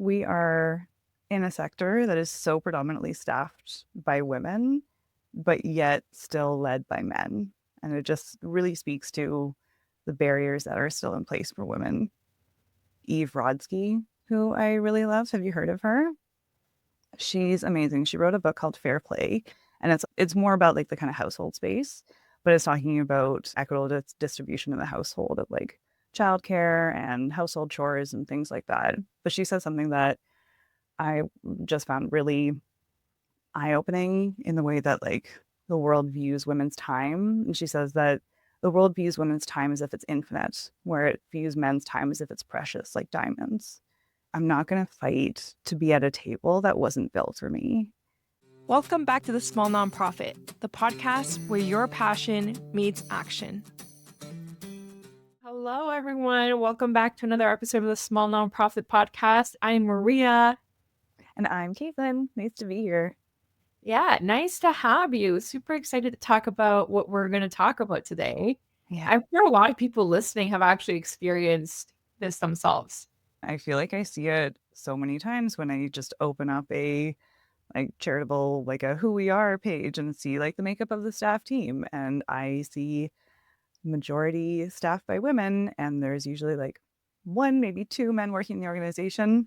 We are in a sector that is so predominantly staffed by women, but yet still led by men. And it just really speaks to the barriers that are still in place for women. Eve Rodsky, who I really love. Have you heard of her? She's amazing. She wrote a book called Fair Play, and it's more about like the kind of household space, but it's talking about equitable distribution in the household of like childcare and household chores and things like that. But she says something that I just found really eye-opening in the way that like the world views women's time. And she says that the world views women's time as if it's infinite, where it views men's time as if it's precious, like diamonds. I'm not going to fight to be at a table that wasn't built for me. Welcome back to The Small Nonprofit, the podcast where your passion meets action. Hello, everyone. Welcome back to another episode of the Small Nonprofit Podcast. I'm Maria. And I'm Caitlin. Nice to be here. Yeah, nice to have you. Super excited to talk about what we're going to talk about today. Yeah. I'm sure a lot of people listening have actually experienced this themselves. I feel like I see it so many times when I just open up a like charitable, like a who we are page and see like the makeup of the staff team. And I see majority staffed by women. And there's usually like one, maybe two men working in the organization.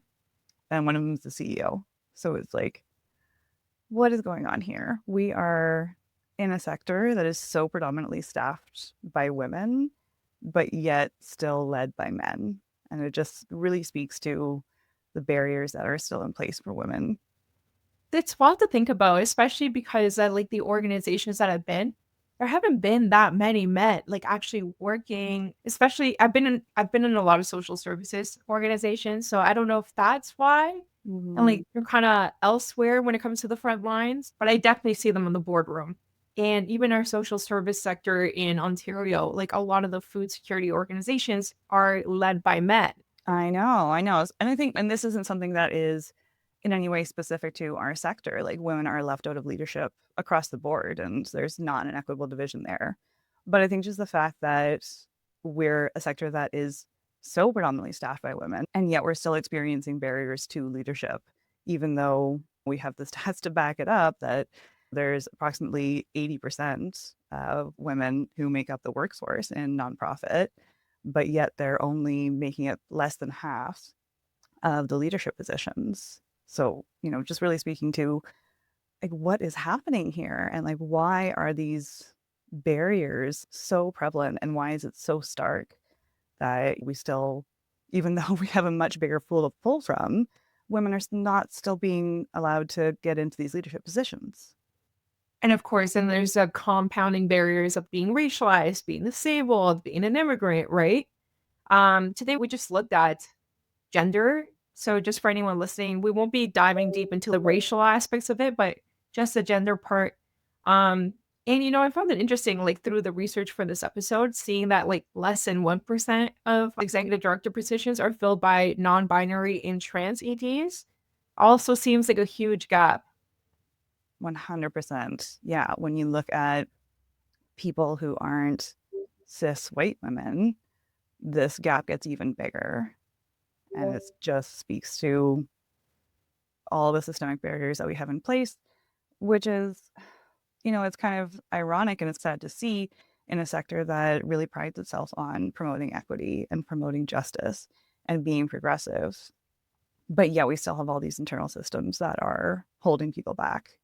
And one of them is the CEO. So it's like, what is going on here? We are in a sector that is so predominantly staffed by women, but yet still led by men. And it just really speaks to the barriers that are still in place for women. It's wild to think about, especially because like the organizations that I've been, there haven't been that many men like actually working. Especially, I've been in a lot of social services organizations, so I don't know if that's why. And Mm-hmm. like they're kind of elsewhere when it comes to the front lines, but I definitely see them in the boardroom. And even our social service sector in Ontario, like a lot of the food security organizations are led by men. I know, I know. And I think, and this isn't something that is in any way specific to our sector. Like women are left out of leadership across the board, and there's not an equitable division there. But I think just the fact that we're a sector that is so predominantly staffed by women, and yet we're still experiencing barriers to leadership, even though we have the stats to back it up that there's approximately 80% of women who make up the workforce in nonprofit, but yet they're only making it less than half of the leadership positions. So, just really speaking to like what is happening here and like why are these barriers so prevalent and why is it so stark that we still, even though we have a much bigger pool to pull from, women are not still being allowed to get into these leadership positions. And of course, then there's a compounding barriers of being racialized, being disabled, being an immigrant, right? Today we just looked at gender. So just for anyone listening, we won't be diving deep into the racial aspects of it, but just the gender part. Um, and I found it interesting, like through the research for this episode, seeing that like less than 1% of executive director positions are filled by non-binary and trans EDs. Also seems like a huge gap. 100%. Yeah. When you look at people who aren't cis white women, this gap gets even bigger. And it just speaks to all the systemic barriers that we have in place, which is, it's kind of ironic and it's sad to see in a sector that really prides itself on promoting equity and promoting justice and being progressive. But yeah, we still have all these internal systems that are holding people back.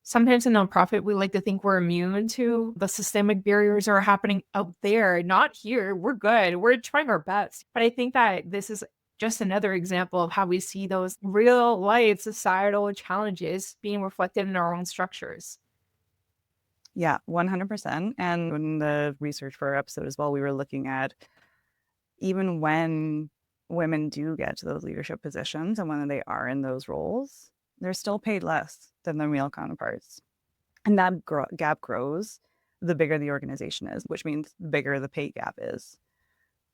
Sometimes in nonprofit, we like to think we're immune to the systemic barriers that are happening out there, not here. We're good. We're trying our best. But I think that this is just another example of how we see those real life societal challenges being reflected in our own structures. Yeah, 100%. And in the research for our episode as well, we were looking at even when women do get to those leadership positions and when they are in those roles, they're still paid less than their male counterparts. And that gap grows the bigger the organization is, which means the bigger the pay gap is.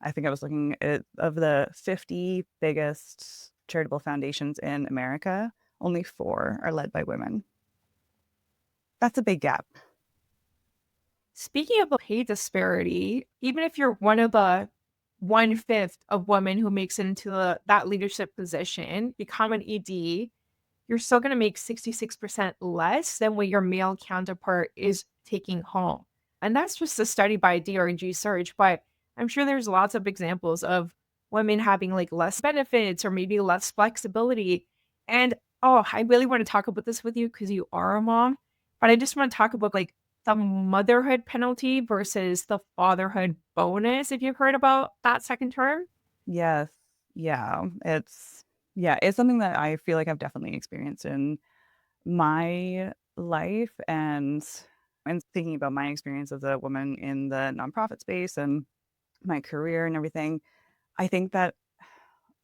I think I was looking at of the 50 biggest charitable foundations in America, only 4 are led by women. That's a big gap. Speaking of the pay disparity, even if you're one of the 1/5 of women who makes it into that leadership position become an ED, you're still gonna make 66% less than what your male counterpart is taking home. And that's just a study by DRG Search, but I'm sure there's lots of examples of women having like less benefits or maybe less flexibility. And oh, I really want to talk about this with you because you are a mom, but I just want to talk about like the motherhood penalty versus the fatherhood bonus, if you've heard about that second term. Yes. Yeah. It's something that I feel like I've definitely experienced in my life and thinking about my experience as a woman in the nonprofit space and my career and everything. I think that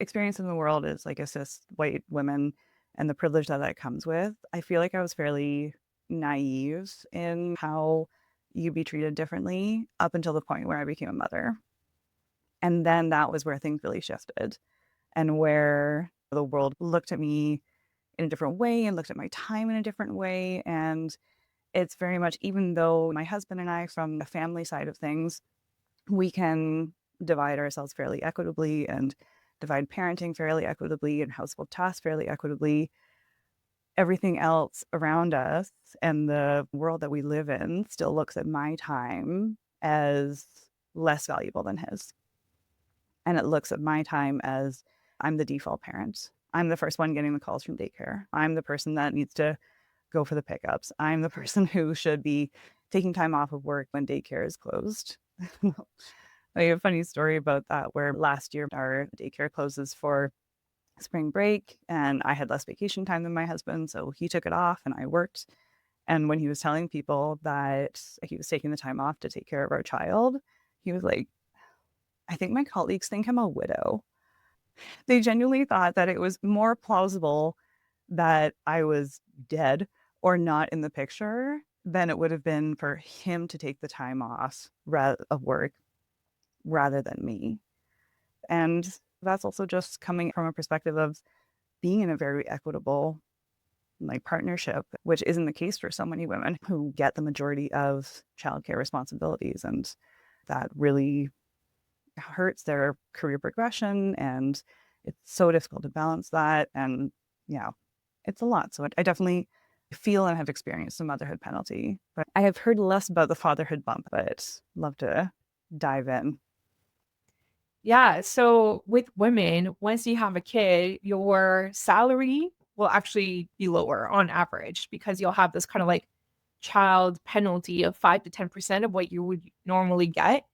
experience in the world is like assist white women and the privilege that that comes with. I feel like I was fairly naive in how you be treated differently up until the point where I became a mother. And then that was where things really shifted and where the world looked at me in a different way and looked at my time in a different way. And it's very much, even though my husband and I, from the family side of things, we can divide ourselves fairly equitably and divide parenting fairly equitably and household tasks fairly equitably. Everything else around us and the world that we live in still looks at my time as less valuable than his. And it looks at my time as I'm the default parent. I'm the first one getting the calls from daycare. I'm the person that needs to go for the pickups. I'm the person who should be taking time off of work when daycare is closed. I have a funny story about that where last year our daycare closes for spring break and I had less vacation time than my husband. So he took it off and I worked. And when he was telling people that he was taking the time off to take care of our child, he was like, I think my colleagues think I'm a widow. They genuinely thought that it was more plausible that I was dead or not in the picture than it would have been for him to take the time off of work rather than me. And that's also just coming from a perspective of being in a very equitable like partnership, which isn't the case for so many women who get the majority of childcare responsibilities. And that really hurts their career progression. And it's so difficult to balance that. And yeah, it's a lot. So I definitely feel and have experienced the motherhood penalty. But I have heard less about the fatherhood bump, but love to dive in. Yeah. So with women, once you have a kid, your salary will actually be lower on average because you'll have this kind of like child penalty of 5 to 10% of what you would normally get.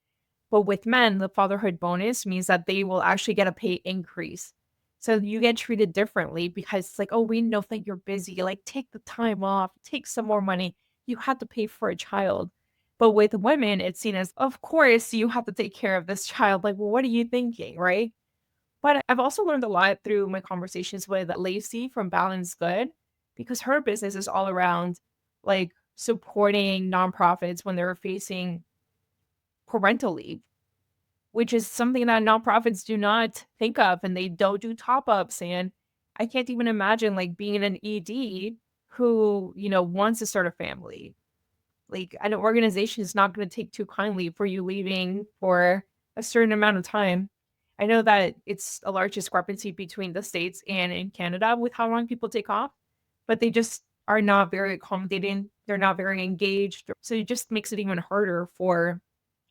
But with men, the fatherhood bonus means that they will actually get a pay increase. So you get treated differently because it's like, oh, we know that you're busy. Like, take the time off, take some more money. You have to pay for a child. But with women, it's seen as, of course, you have to take care of this child. Like, well, what are you thinking? Right. But I've also learned a lot through my conversations with Lacey from Balance Good because her business is all around like supporting nonprofits when they're facing parental leave, which is something that nonprofits do not think of and they don't do top ups. And I can't even imagine like being an ED who, wants to start a family. Like an organization is not going to take too kindly for you leaving for a certain amount of time. I know that it's a large discrepancy between the States and in Canada with how long people take off, but they just are not very accommodating. They're not very engaged. So it just makes it even harder for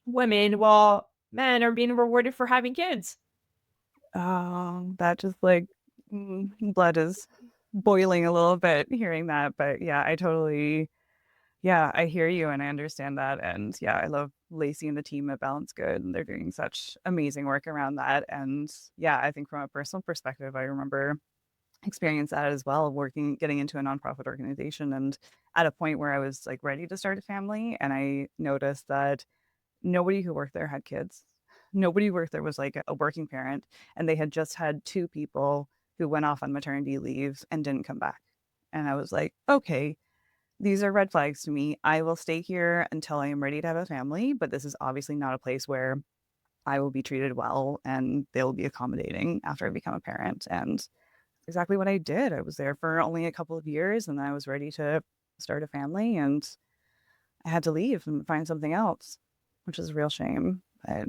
women while men are being rewarded for having kids. That just like blood is boiling a little bit hearing that. But yeah, yeah, I hear you and I understand that. And yeah, I love Lacey and the team at Balance Good. And they're doing such amazing work around that. And yeah, I think from a personal perspective, I remember experience that as well, getting into a nonprofit organization and at a point where I was like ready to start a family. And I noticed that nobody who worked there had kids. Nobody who worked there was like a working parent. And they had just had two people who went off on maternity leave and didn't come back. And I was like, okay, these are red flags to me. I will stay here until I am ready to have a family, but this is obviously not a place where I will be treated well and they'll be accommodating after I become a parent. And exactly what I did. I was there for only a couple of years and I was ready to start a family and I had to leave and find something else, which is a real shame. But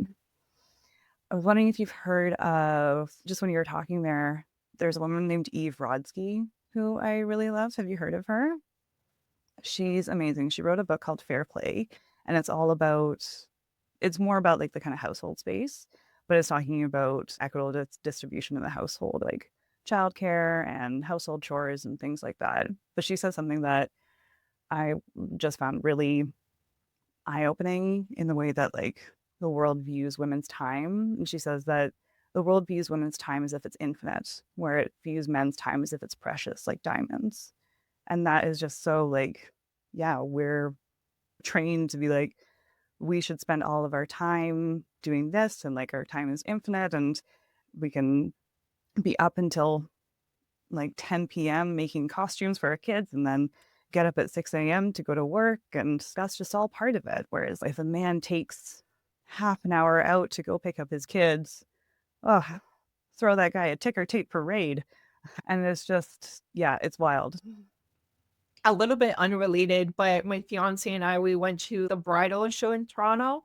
I was wondering if you've heard of, just when you were talking there, there's a woman named Eve Rodsky who I really love. Have you heard of her? She's amazing. She wrote a book called Fair Play, and it's all about, it's more about like the kind of household space, but it's talking about equitable distribution in the household, like childcare and household chores and things like that. But she says something that I just found really eye-opening in the way that like the world views women's time. And she says that the world views women's time as if it's infinite, where it views men's time as if it's precious, like diamonds. And that is just so like, yeah, we're trained to be like, we should spend all of our time doing this, and like our time is infinite, and we can be up until like 10 p.m. making costumes for our kids and then get up at 6 a.m. to go to work. And that's just all part of it. Whereas if a man takes half an hour out to go pick up his kids, oh, throw that guy a ticker tape parade. And it's just, yeah, it's wild. A little bit unrelated, but my fiance and I, we went to the bridal show in Toronto,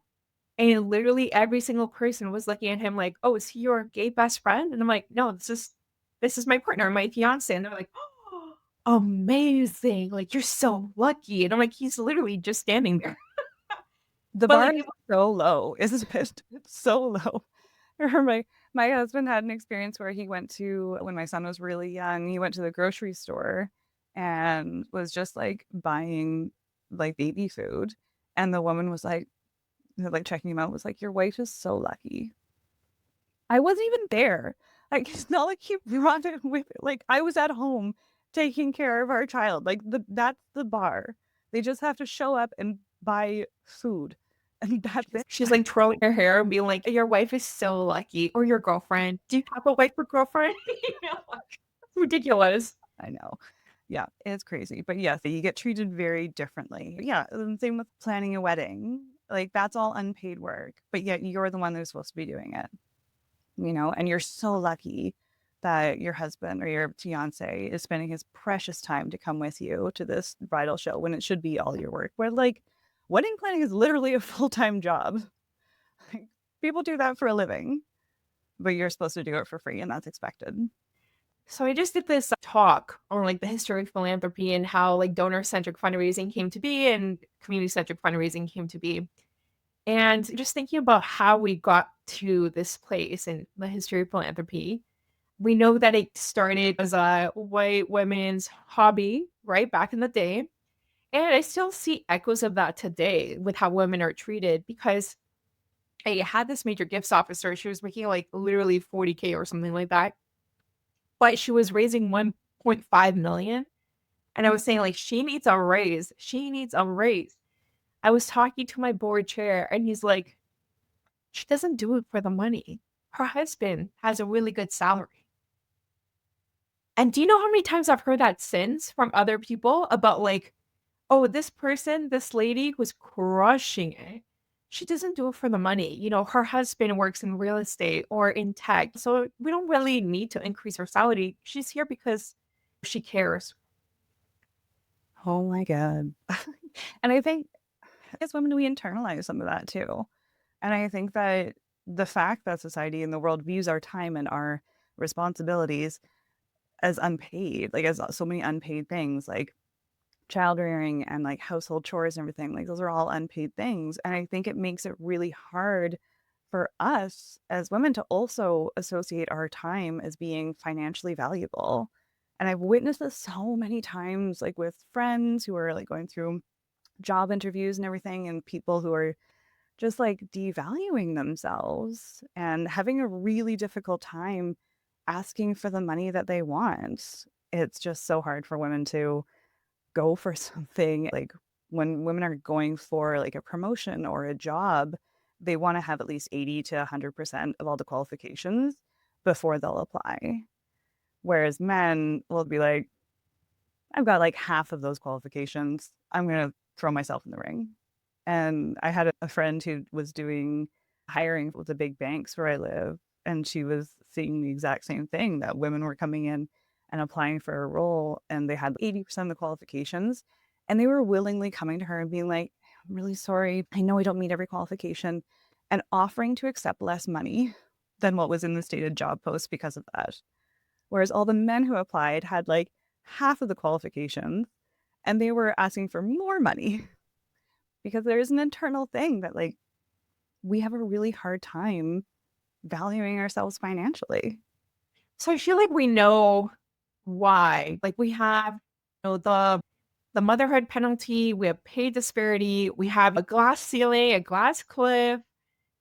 and literally every single person was looking at him like, "Oh, is he your gay best friend?" And I'm like, "No, this is my partner, my fiance." And they're like, "Oh, amazing! Like you're so lucky." And I'm like, "He's literally just standing there." The But bar like, is so low, isn't it? It's so low. I remember my husband had an experience where he went to, when my son was really young, he went to the grocery store and was just like buying like baby food. And the woman was like checking him out, was like, "Your wife is so lucky." I wasn't even there. Like it's not like he brought it with it. Like I was at home taking care of our child. Like that's the bar. They just have to show up and buy food. And that's it. she's like twirling her hair and being like, "Your wife is so lucky," or your girlfriend. Do you have a wife or girlfriend? You know, like, ridiculous. I know. Yeah, it's crazy. But yes, you get treated very differently. Yeah, and same with planning a wedding. Like that's all unpaid work, but yet you're the one who's supposed to be doing it, and you're so lucky that your husband or your fiance is spending his precious time to come with you to this bridal show when it should be all your work. Where like wedding planning is literally a full-time job. Like, people do that for a living, but you're supposed to do it for free and that's expected. So I just did this talk on like the history of philanthropy and how like donor-centric fundraising came to be and community-centric fundraising came to be. And just thinking about how we got to this place in the history of philanthropy, we know that it started as a white women's hobby, right, back in the day. And I still see echoes of that today with how women are treated because I had this major gifts officer. She was making like literally 40K or something like that, but she was raising 1.5 million. And I was saying, like, she needs a raise. She needs a raise. I was talking to my board chair, and he's like, she doesn't do it for the money. Her husband has a really good salary. And do you know how many times I've heard that since from other people about, like, oh, this person, this lady was crushing it. She doesn't do it for the money. You know, her husband works in real estate or in tech. So we don't really need to increase her salary. She's here because she cares. Oh my God. And I think as women, we internalize some of that too. And I think that the fact that society and the world views our time and our responsibilities as unpaid, like as so many unpaid things, like child rearing and like household chores and everything, like those are all unpaid things. And I think it makes it really hard for us as women to also associate our time as being financially valuable. And I've witnessed this so many times, like with friends who are like going through job interviews and everything, and people who are just like devaluing themselves and having a really difficult time asking for the money that they want. It's just so hard for women to go for something. Like when women are going for like a promotion or a job, they want to have at least 80 to 100% of all the qualifications before they'll apply. Whereas men will be like, I've got like half of those qualifications. I'm going to throw myself in the ring. And I had a friend who was doing hiring with the big banks where I live, and she was seeing the exact same thing, that women were coming in and applying for a role and they had 80% of the qualifications. And they were willingly coming to her and being like, "I'm really sorry. I know I don't meet every qualification," and offering to accept less money than what was in the stated job post because of that. Whereas all the men who applied had like half of the qualifications and they were asking for more money because there is an internal thing that like we have a really hard time valuing ourselves financially. So I feel like we know why. Like we have, the motherhood penalty, we have pay disparity, we have a glass ceiling, a glass cliff,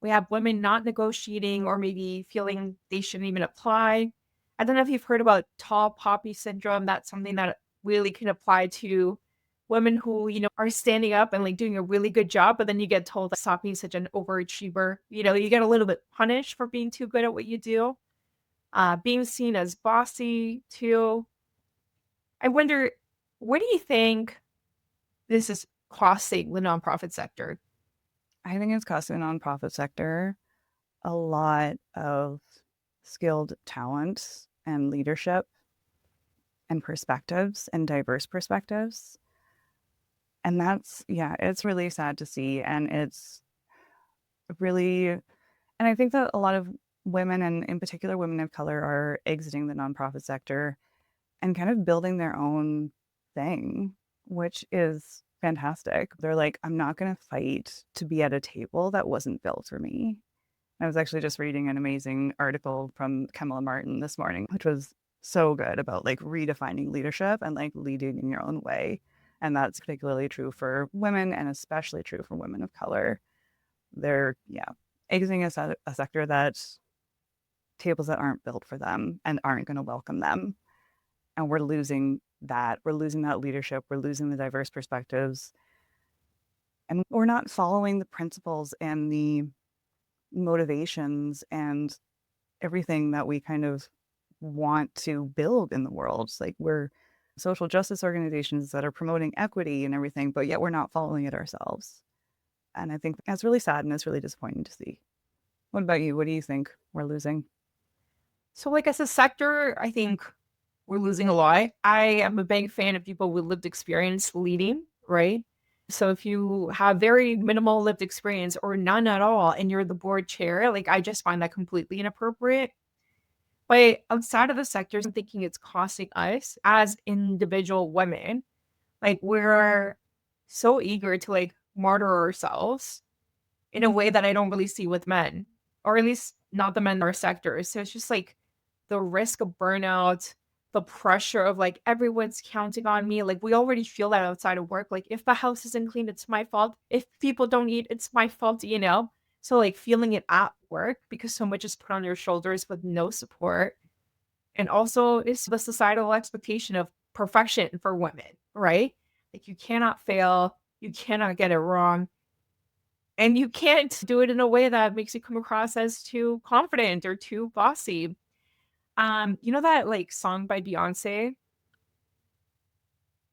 we have women not negotiating or maybe feeling they shouldn't even apply. I don't know if you've heard about tall poppy syndrome. That's something that really can apply to women who, are standing up and like doing a really good job, but then you get told, stop being such an overachiever. You get a little bit punished for being too good at what you do. Being seen as bossy too. I wonder, what do you think this is costing the nonprofit sector? I think it's costing the nonprofit sector a lot of skilled talent and leadership and perspectives and diverse perspectives. And that's, yeah, it's really sad to see. And it's really, and I think that a lot of women, and in particular women of color, are exiting the nonprofit sector and kind of building their own thing, which is fantastic. They're like, I'm not going to fight to be at a table that wasn't built for me. I was actually just reading an amazing article from Kamala Martin this morning, which was so good about like redefining leadership and like leading in your own way. And that's particularly true for women and especially true for women of color. They're, yeah, exiting a sector that tables that aren't built for them and aren't going to welcome them. And we're losing that. We're losing that leadership. We're losing the diverse perspectives. And we're not following the principles and the motivations and everything that we kind of want to build in the world. Like we're social justice organizations that are promoting equity and everything, but yet we're not following it ourselves. And I think that's really sad and it's really disappointing to see. What about you? What do you think we're losing? So, like, as a sector, I think we're losing a lot. I am a big fan of people with lived experience leading, right? So, if you have very minimal lived experience or none at all, and you're the board chair, like, I just find that completely inappropriate. But outside of the sectors, I'm thinking it's costing us as individual women. Like, we're so eager to like martyr ourselves in a way that I don't really see with men, or at least not the men in our sectors. So it's just like the risk of burnout, the pressure of like everyone's counting on me. Like we already feel that outside of work. Like if the house isn't clean, it's my fault. If people don't eat, it's my fault. So like feeling it at work because so much is put on your shoulders with no support. And also it's the societal expectation of perfection for women, right? Like you cannot fail, you cannot get it wrong, and you can't do it in a way that makes you come across as too confident or too bossy. You know that like song by Beyonce,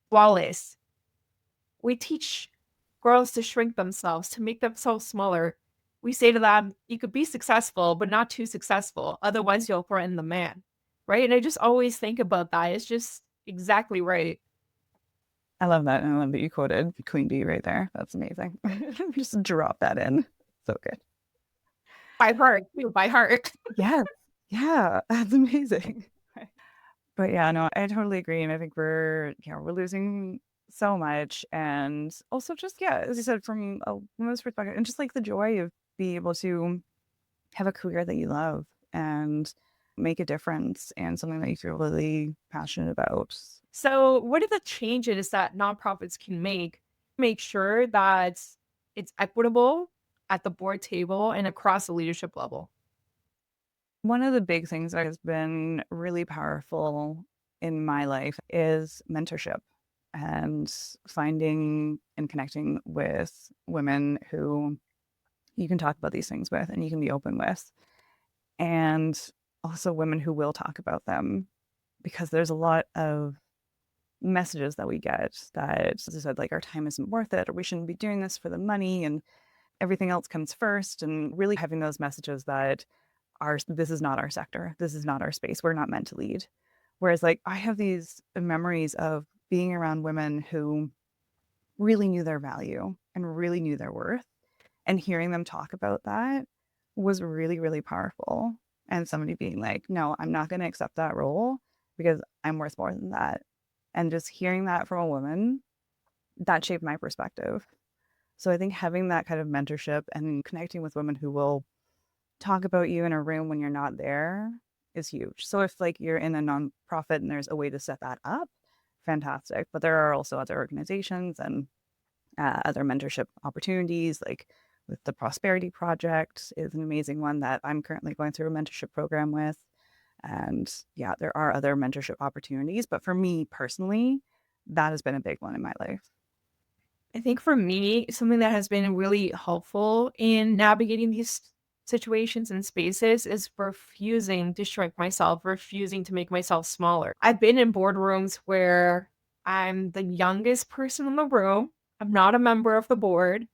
Flawless? We teach girls to shrink themselves, to make themselves smaller. We say to them, you could be successful, but not too successful. Otherwise, you'll threaten the man. Right. And I just always think about that. It's just exactly right. I love that. And I love that you quoted Queen Bee right there. That's amazing. Just drop that in. So good. By heart, by heart. Yeah. Yeah. That's amazing. But yeah, no, I totally agree. And I think we're losing so much. And also just, yeah, as you said, from a woman's perspective, and just like the joy of being able to have a career that you love and make a difference and something that you feel really passionate about. So, what are the changes that nonprofits can make sure that it's equitable at the board table and across the leadership level? One of the big things that has been really powerful in my life is mentorship and finding and connecting with women who you can talk about these things with and you can be open with, and also women who will talk about them because there's a lot of messages that we get that, as I said, like our time isn't worth it or we shouldn't be doing this for the money and everything else comes first, and really having those messages that this is not our sector. This is not our space. We're not meant to lead. Whereas like I have these memories of being around women who really knew their value and really knew their worth, and hearing them talk about that was really, really powerful. and somebody being like, no, I'm not going to accept that role because I'm worth more than that. And just hearing that from a woman, that shaped my perspective. So I think having that kind of mentorship and connecting with women who will talk about you in a room when you're not there is huge. So if like you're in a nonprofit and there's a way to set that up, fantastic. But there are also other organizations and other mentorship opportunities, like with the Prosperity Project is an amazing one that I'm currently going through a mentorship program with. And yeah, there are other mentorship opportunities, but for me personally, that has been a big one in my life. I think for me, something that has been really helpful in navigating these situations and spaces is refusing to shrink myself, refusing to make myself smaller. I've been in boardrooms where I'm the youngest person in the room. I'm not a member of the board.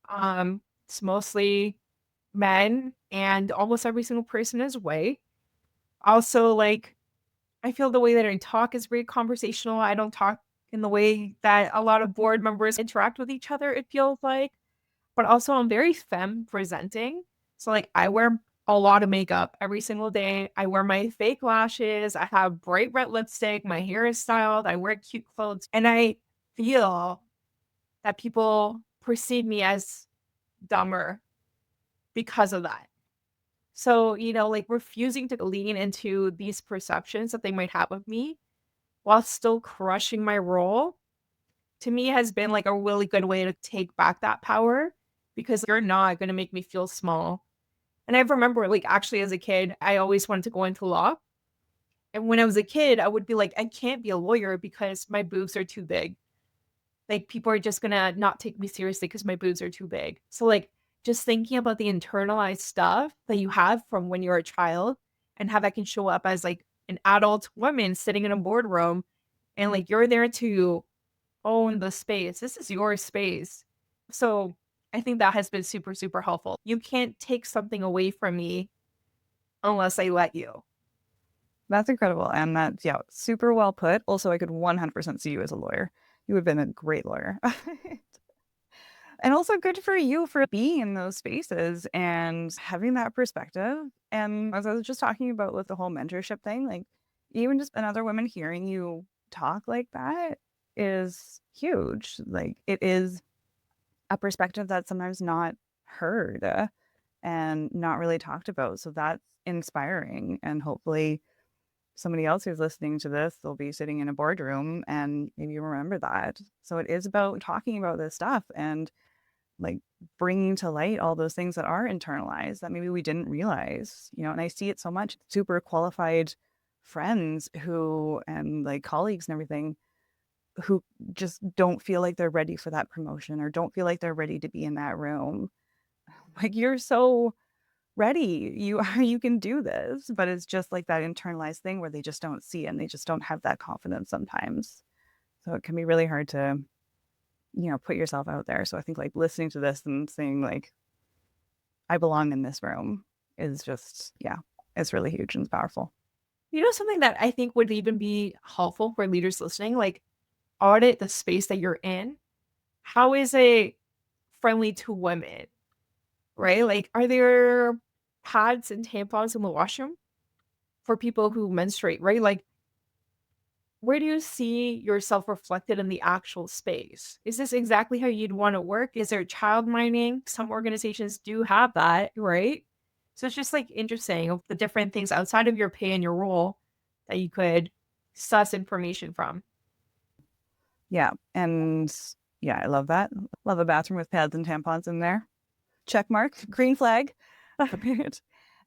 It's mostly men, and almost every single person is white. Also, like, I feel the way that I talk is very conversational. I don't talk in the way that a lot of board members interact with each other, it feels like. But also, I'm very femme presenting. So, like, I wear a lot of makeup every single day. I wear my fake lashes. I have bright red lipstick. My hair is styled. I wear cute clothes. And I feel that people perceive me as dumber because of that. So, like refusing to lean into these perceptions that they might have of me while still crushing my role, to me has been like a really good way to take back that power because you're not going to make me feel small. And I remember, like, actually, as a kid, I always wanted to go into law. And when I was a kid, I would be like, I can't be a lawyer because my boobs are too big. Like, people are just gonna not take me seriously because my boobs are too big. So, like, just thinking about the internalized stuff that you have from when you're a child and how that can show up as like an adult woman sitting in a boardroom and like you're there to own the space. This is your space. So I think that has been super, super helpful. You can't take something away from me unless I let you. That's incredible. And that's, yeah, super well put. Also, I could 100% see you as a lawyer. You would have been a great lawyer. And also good for you for being in those spaces and having that perspective. And as I was just talking about with the whole mentorship thing, like even just another woman hearing you talk like that is huge. Like it is a perspective that's sometimes not heard and not really talked about. So that's inspiring. And hopefully somebody else who's listening to this, they'll be sitting in a boardroom and maybe you remember that. So it is about talking about this stuff and like bringing to light all those things that are internalized that maybe we didn't realize, and I see it so much. Super qualified friends who and like colleagues and everything who just don't feel like they're ready for that promotion or don't feel like they're ready to be in that room. Like you're so ready. You are, you can do this, but it's just like that internalized thing where they just don't see it and they just don't have that confidence sometimes. So it can be really hard to put yourself out there. So I think like listening to this and saying like, I belong in this room is just, yeah, it's really huge and it's powerful. Something that I think would even be helpful for leaders listening, like audit the space that you're in. How is it friendly to women, right? Like, are there pads and tampons in the washroom for people who menstruate, right? Like, where do you see yourself reflected in the actual space? Is this exactly how you'd want to work? Is there child mining? Some organizations do have that, right? So it's just like interesting of the different things outside of your pay and your role that you could suss information from. Yeah. And yeah, I love that. Love a bathroom with pads and tampons in there. Check mark, green flag.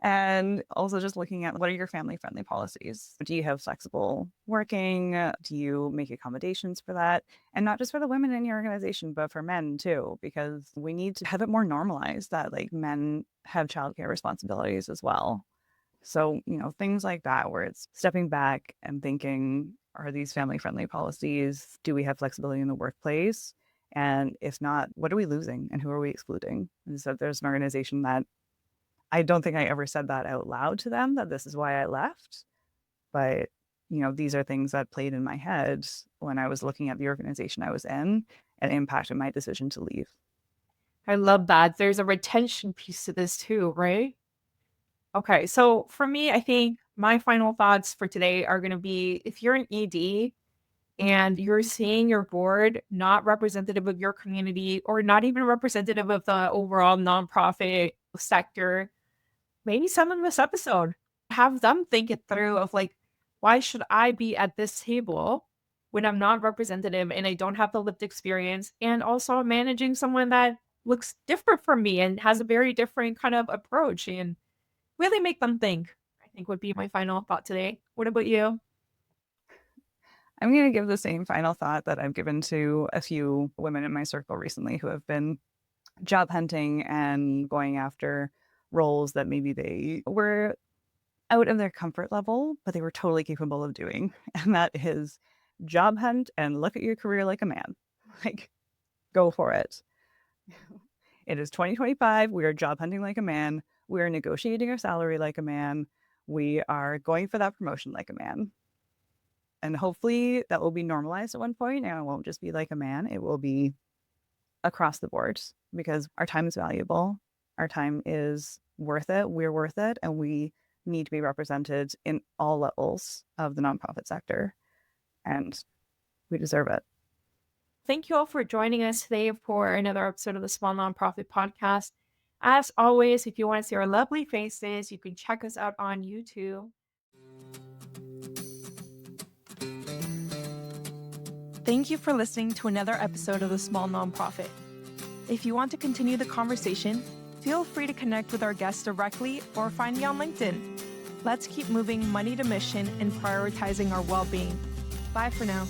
And also just looking at what are your family friendly policies? Do you have flexible working? Do you make accommodations for that? And not just for the women in your organization, but for men too, because we need to have it more normalized that like men have childcare responsibilities as well. So, things like that where it's stepping back and thinking, are these family friendly policies? Do we have flexibility in the workplace? And if not, what are we losing and who are we excluding? And so there's an organization that I don't think I ever said that out loud to them that this is why I left. But, these are things that played in my head when I was looking at the organization I was in and impacted my decision to leave. I love that. There's a retention piece to this too, right? Okay, so for me, I think my final thoughts for today are going to be if you're an ED and you're seeing your board not representative of your community or not even representative of the overall nonprofit sector, maybe send them this episode. Have them think it through of like, why should I be at this table when I'm not representative and I don't have the lived experience? And also managing someone that looks different from me and has a very different kind of approach and really make them think, I think would be my final thought today. What about you? I'm going to give the same final thought that I've given to a few women in my circle recently who have been job hunting and going after roles that maybe they were out of their comfort level, but they were totally capable of doing. And that is job hunt and look at your career like a man. Like, go for it. It is 2025. We are job hunting like a man. We are negotiating our salary like a man. We are going for that promotion like a man. And hopefully that will be normalized at one point and it won't just be like a man. It will be across the board because our time is valuable. Our time is worth it. We're worth it. And we need to be represented in all levels of the nonprofit sector. And we deserve it. Thank you all for joining us today for another episode of the Small Nonprofit Podcast. As always, if you want to see our lovely faces, you can check us out on YouTube. Thank you for listening to another episode of the Small Nonprofit. If you want to continue the conversation, feel free to connect with our guests directly or find me on LinkedIn. Let's keep moving money to mission and prioritizing our well-being. Bye for now.